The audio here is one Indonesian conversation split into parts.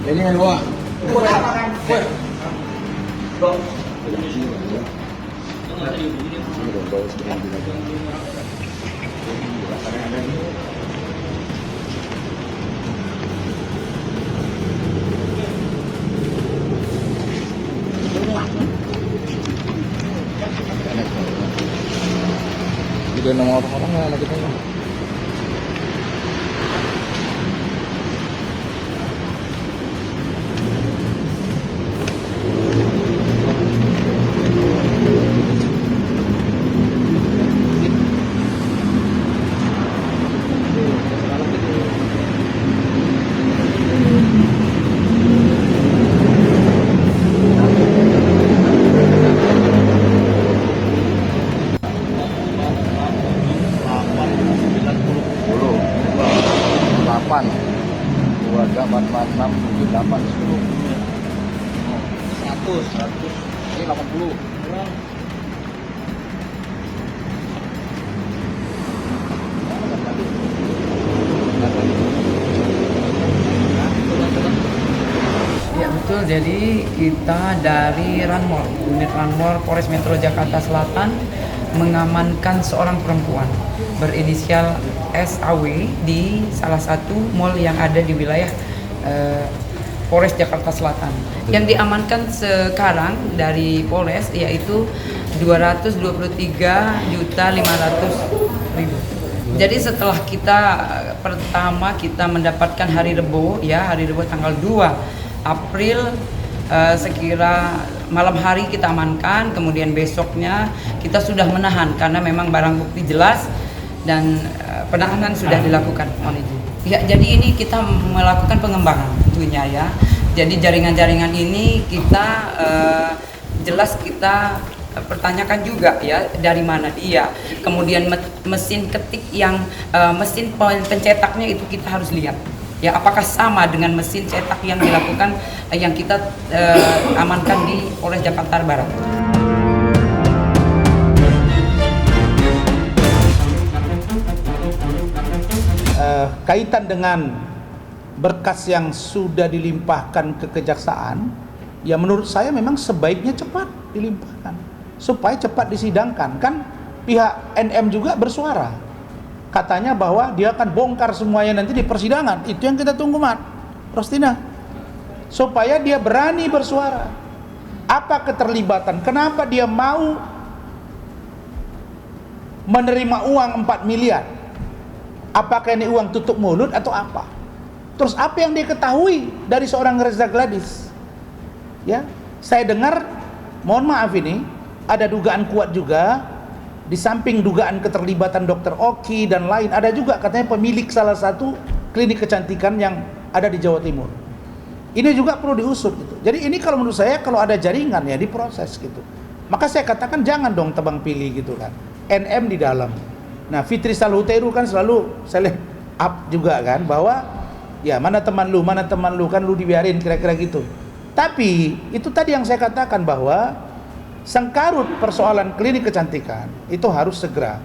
Ini yang dua. Juga nama orang-orang nggak lagi tahu. Keluarga 446 78 10 100 ini 80 kurang. Ya betul, jadi kita dari Ranmor, unit Ranmor Polres Metro Jakarta Selatan mengamankan seorang perempuan berinisial SAW di salah satu mal yang ada di wilayah Polres Jakarta Selatan. Yang diamankan sekarang dari Polres yaitu 223.500.000. Jadi setelah pertama kita mendapatkan hari Rebo tanggal 2 April sekira malam hari kita amankan, kemudian besoknya kita sudah menahan karena memang barang bukti jelas dan penahanan sudah dilakukan. Mohon izin. Ya, jadi ini kita melakukan pengembangan tentunya ya. Jadi jaringan-jaringan ini kita jelas kita pertanyakan juga ya dari mana dia. Kemudian mesin ketik yang mesin pencetaknya itu kita harus lihat. Ya, apakah sama dengan mesin cetak yang dilakukan yang kita amankan di Polres Jakarta Barat. Kaitan dengan berkas yang sudah dilimpahkan ke kejaksaan, ya menurut saya memang sebaiknya cepat dilimpahkan supaya cepat disidangkan. Kan pihak NM juga bersuara, katanya bahwa dia akan bongkar semuanya nanti di persidangan. Itu yang kita tunggu, Mat Rostina, supaya dia berani bersuara. Apa keterlibatan? Kenapa dia mau menerima uang 4 miliar? Apakah ini uang tutup mulut atau apa? Terus apa yang dia ketahui dari seorang Reza Gladys? Ya, saya dengar, mohon maaf ini, ada dugaan kuat juga. Di samping dugaan keterlibatan Dr. Oki dan lain, ada juga katanya pemilik salah satu klinik kecantikan yang ada di Jawa Timur. Ini juga perlu diusut gitu. Jadi ini kalau menurut saya, kalau ada jaringan ya diproses gitu. Maka saya katakan jangan dong tebang pilih gitu kan. NM di dalam. Nah, Fitri Salhuteru kan selalu seleb up juga kan, bahwa ya mana teman lu kan lu dibiarin kira-kira gitu. Tapi itu tadi yang saya katakan bahwa sengkarut persoalan klinik kecantikan itu harus segera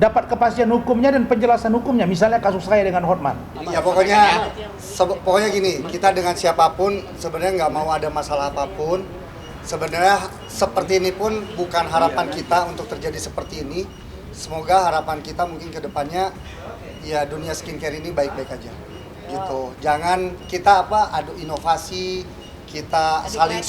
dapat kepastian hukumnya dan penjelasan hukumnya. Misalnya kasus saya dengan Hotman. Ya pokoknya gini, kita dengan siapapun sebenarnya nggak mau ada masalah apapun. Sebenarnya seperti ini pun bukan harapan kita untuk terjadi seperti ini. Semoga harapan kita mungkin ke depannya ya dunia skincare ini baik-baik aja. Gitu. Jangan kita adu inovasi, kita saling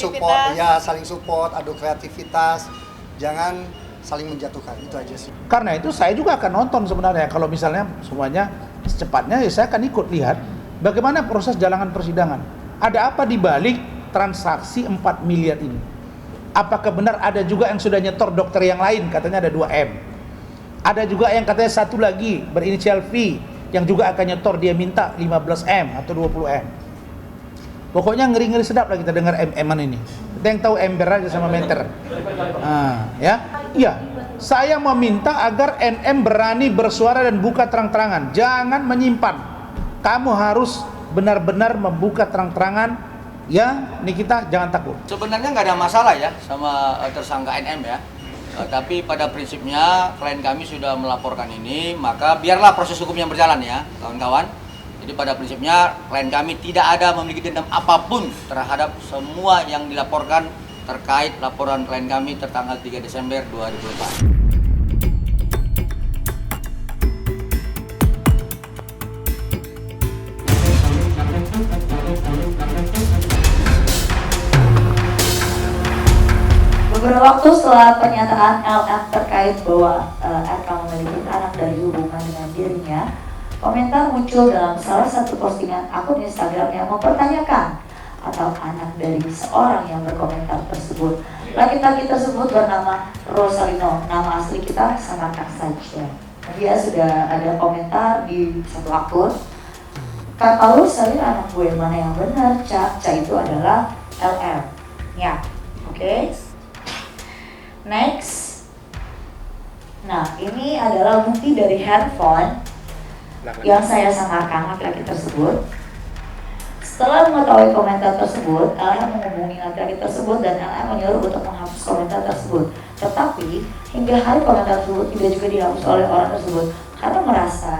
support, adu kreativitas. Jangan saling menjatuhkan, itu aja sih. Karena itu saya juga akan nonton sebenarnya kalau misalnya semuanya secepatnya, ya saya akan ikut lihat bagaimana proses jalangan persidangan. Ada apa di balik transaksi 4 miliar ini? Apakah benar ada juga yang sudah nyetor dokter yang lain, katanya ada 2M. Ada juga yang katanya satu lagi berinisial V yang juga akan nyetor, dia minta 15M atau 20M. Pokoknya ngeri-ngeri sedap lah kita dengar MM-an ini. Kita yang tahu ember aja sama meter. Iya, saya meminta agar NM berani bersuara dan buka terang-terangan. Jangan menyimpan. Kamu harus benar-benar membuka terang-terangan. Ya, Nikita, jangan takut. Sebenarnya nggak ada masalah ya sama tersangka NM ya. Tapi pada prinsipnya klien kami sudah melaporkan ini, maka biarlah proses hukumnya berjalan ya, kawan-kawan. Jadi pada prinsipnya klien kami tidak ada memiliki dendam apapun terhadap semua yang dilaporkan terkait laporan klien kami tertanggal 3 Desember 2004. Beberapa waktu setelah pernyataan LF terkait bahwa RK memiliki anak dari hubungan dengan dirinya, komentar muncul dalam salah satu postingan akun Instagram yang mempertanyakan atau anak dari seorang yang berkomentar tersebut. Laki-laki tersebut bernama Rosalino, nama asli kita samakan saja. Dia sudah ada komentar di satu akun, kata lu saya anak gue mana yang benar, Ca itu adalah LF. Ya, oke. Next. Nah, ini adalah bukti dari handphone yang saya samarkan laki-laki tersebut. Setelah mengetahui komentar tersebut, LM menghubungi laki-laki tersebut dan LM menyuruh untuk menghapus komentar tersebut. Tetapi, hingga hari komentar tersebut tidak juga dihapus oleh orang tersebut karena merasa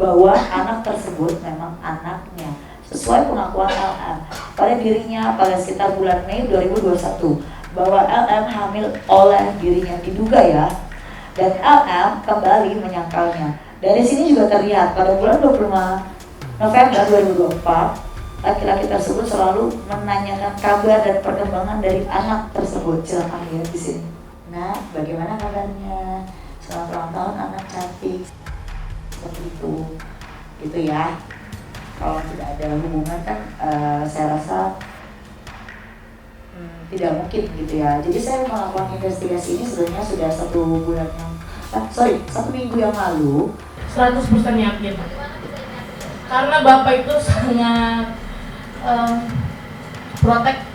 bahwa anak tersebut memang anaknya sesuai pengakuan LM pada dirinya pada sekitar bulan Mei 2021 bahwa LM hamil oleh dirinya diduga ya, dan LM kembali menyangkalnya. Dari sini juga terlihat pada bulan 25 November 2024 laki-laki tersebut selalu menanyakan kabar dan perkembangan dari anak tersebut. Silakan lihat di sini. Nah, bagaimana kabarnya? Selamat ulang tahun anak cantik. Seperti itu, gitu ya. Kalau tidak ada hubungan kan, saya rasa tidak mungkin gitu ya. Jadi saya melakukan investigasi ini sebenarnya sudah 1 minggu yang lalu. 100% yakin. Karena Bapak itu sangat protek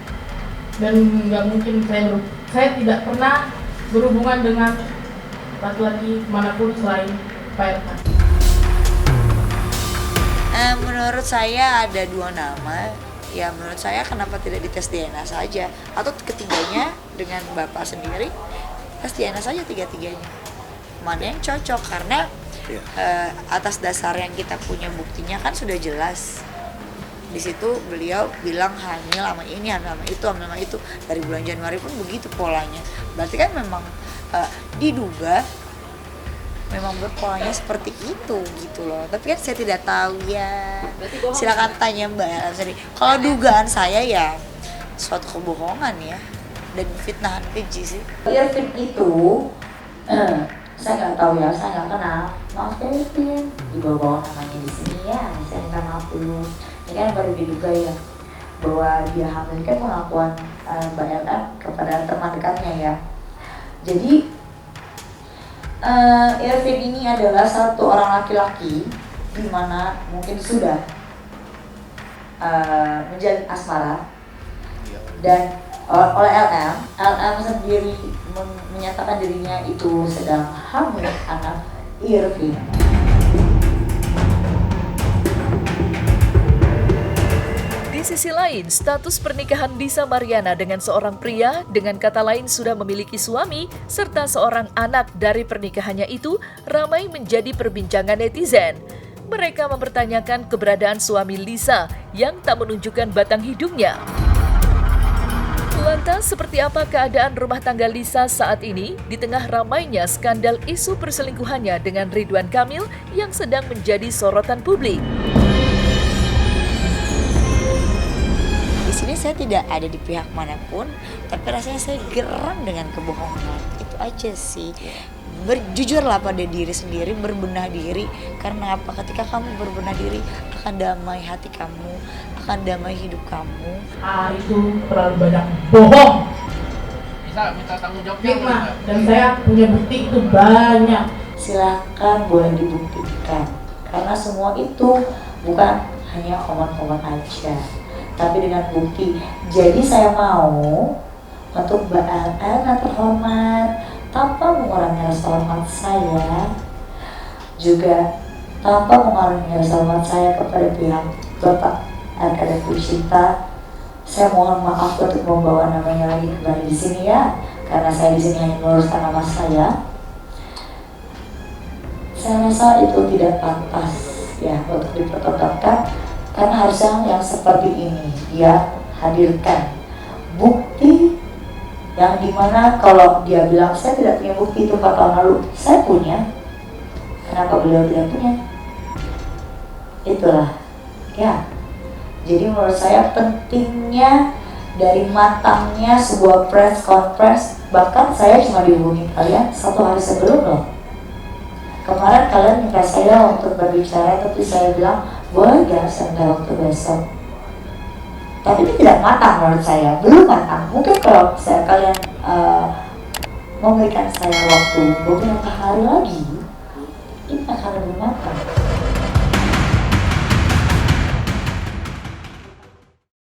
dan nggak mungkin saya tidak pernah berhubungan dengan laki-laki manapun selain Pak RK. Menurut saya ada 2 nama. Ya menurut saya kenapa tidak dites DNA saja, atau ketiganya dengan Bapak sendiri tes DNA saja tiga-tiganya, mana yang cocok, karena atas dasar yang kita punya buktinya kan sudah jelas. Di situ beliau bilang hamil sama ini, hamil sama itu dari bulan Januari pun begitu polanya. Berarti kan memang diduga memang berpolanya seperti itu gitu loh. Tapi kan saya tidak tahu ya. Silakan tanya Mbak Ella sendiri. Kalau dugaan saya ya suatu kebohongan ya dan fitnahan keji sih. Irfin itu saya nggak tahu ya, saya nggak kenal. Maaf Irfin, dibawa namanya di sini ya. Saya minta maaf dulu. Ini kan baru diduga ya bahwa dia hamil, kan pengakuan Mbak Ella kepada teman dekatnya ya. Jadi Irfin ini adalah satu orang laki-laki di mana mungkin sudah menjalin asmara dan oleh LM sendiri menyatakan dirinya itu sedang hamil anak Irfin. Di sisi lain, status pernikahan Lisa Mariana dengan seorang pria dengan kata lain sudah memiliki suami serta seorang anak dari pernikahannya itu ramai menjadi perbincangan netizen. Mereka mempertanyakan keberadaan suami Lisa yang tak menunjukkan batang hidungnya. Lantas, seperti apa keadaan rumah tangga Lisa saat ini di tengah ramainya skandal isu perselingkuhannya dengan Ridwan Kamil yang sedang menjadi sorotan publik? Di sini saya tidak ada di pihak manapun, tapi rasanya saya geram dengan kebohongan. Itu aja sih. Jujurlah pada diri sendiri, berbenah diri. Karena apa? Ketika kamu berbenah diri, akan damai hati kamu, akan damai hidup kamu. Itu terlalu banyak bohong. Bisa minta tanggung jawab. Fitnah. Dan saya punya bukti itu banyak. Silakan boleh dibuktikan. Karena semua itu bukan hanya omong-omong aja, tapi dengan bukti. Jadi saya mau untuk Mbak Ella terhormat, tanpa mengurangi rasa hormat saya, juga tanpa mengurangi rasa hormat saya kepada pihak Bapak RK Dewi Cinta, saya mohon maaf untuk membawa namanya lagi kembali di sini ya, karena saya di sini hanya meluruskan nama saya. Saya rasa itu tidak pantas ya untuk dipertontonkan. Karena harusnya yang seperti ini dia hadirkan bukti yang dimana kalau dia bilang saya tidak punya bukti itu 4 tahun lalu, saya punya. Kenapa beliau tidak punya? Itulah ya. Jadi menurut saya pentingnya dari matangnya sebuah press conference. Bahkan saya cuma dihubungi kalian 1 hari sebelum loh. Kemarin kalian minta saya untuk berbicara, tapi saya bilang boleh gak saya minta waktu besok. Tapi ini tidak matang menurut saya, belum matang. Mungkin kalau kalian memberikan saya waktu beberapa hari lagi, ini akan lebih matang.